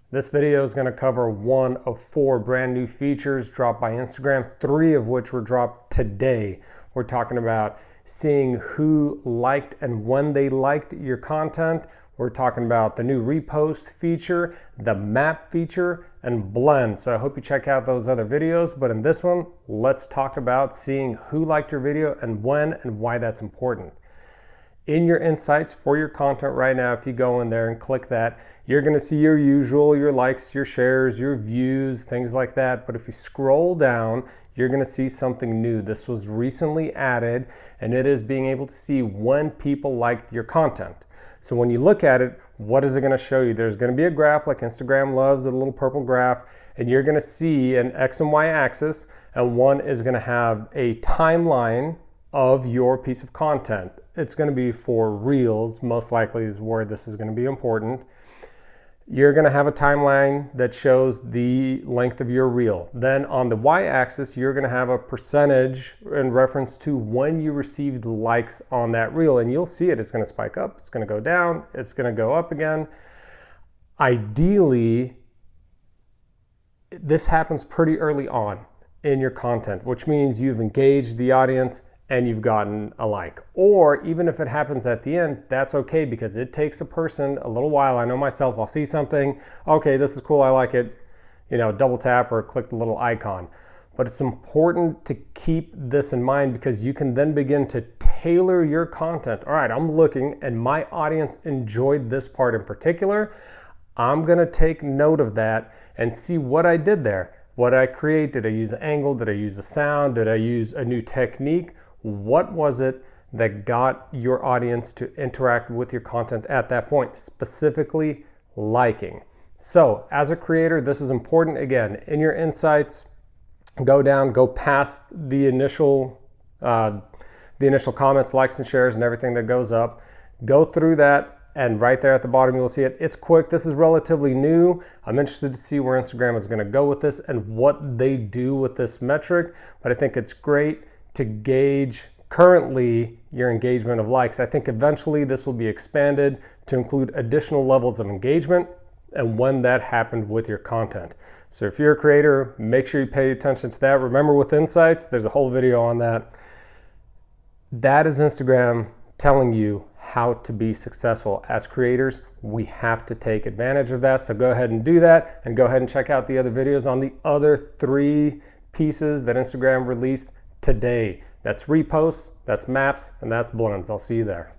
This video is going to cover one of 4 brand new features dropped by Instagram, 3 of which were dropped today. We're talking about seeing who liked and when they liked your content. We're talking about the new repost feature, the map feature, and blend. So I hope you check out those other videos, but in this one, let's talk about seeing who liked your video and when and why that's important. In your insights for your content right now, if you go in there and click that, you're going to see your usual, your likes, your shares, your views, things like that. But if you scroll down, you're going to see something new. This was recently added, and it is being able to see when people liked your content. So when you look at it, what is it going to show you? There's going to be a graph like Instagram loves, a little purple graph, and you're going to see an X and Y axis, and one is going to have a timeline of your piece of content. It's going to be for Reels, most likely is where this is going to be important. You're going to have a timeline that shows the length of your reel. Then on the y-axis, you're going to have a percentage in reference to when you received likes on that reel. And you'll see it. It's going to spike up. It's going to go down. It's going to go up again. Ideally, this happens pretty early on in your content, which means you've engaged the audience and you've gotten a like. Or even if it happens at the end, that's okay, because it takes a person a little while. I know myself, I'll see something, okay, this is cool, I like it, double tap or click the little icon. But it's important to keep this in mind, because you can then begin to tailor your content. All right, I'm looking and my audience enjoyed this part in particular. I'm gonna take note of that and see what I did there. What I create, did I use an angle? Did I use a sound? Did I use a new technique? What was it that got your audience to interact with your content at that point, specifically liking? So as a creator, this is important. Again, in your insights, go down, go past the initial comments, likes and shares and everything that goes up. Go through that, and right there at the bottom, you'll see it. It's quick. This is relatively new. I'm interested to see where Instagram is going to go with this and what they do with this metric, but I think it's great to gauge currently your engagement of likes. I think eventually this will be expanded to include additional levels of engagement and when that happened with your content. So if you're a creator, make sure you pay attention to that. Remember, with Insights, there's a whole video on that. That is Instagram telling you how to be successful. As creators, we have to take advantage of that. So go ahead and do that, and go ahead and check out the other videos on the other 3 pieces that Instagram released today. That's reposts, that's maps, and that's blends. I'll see you there.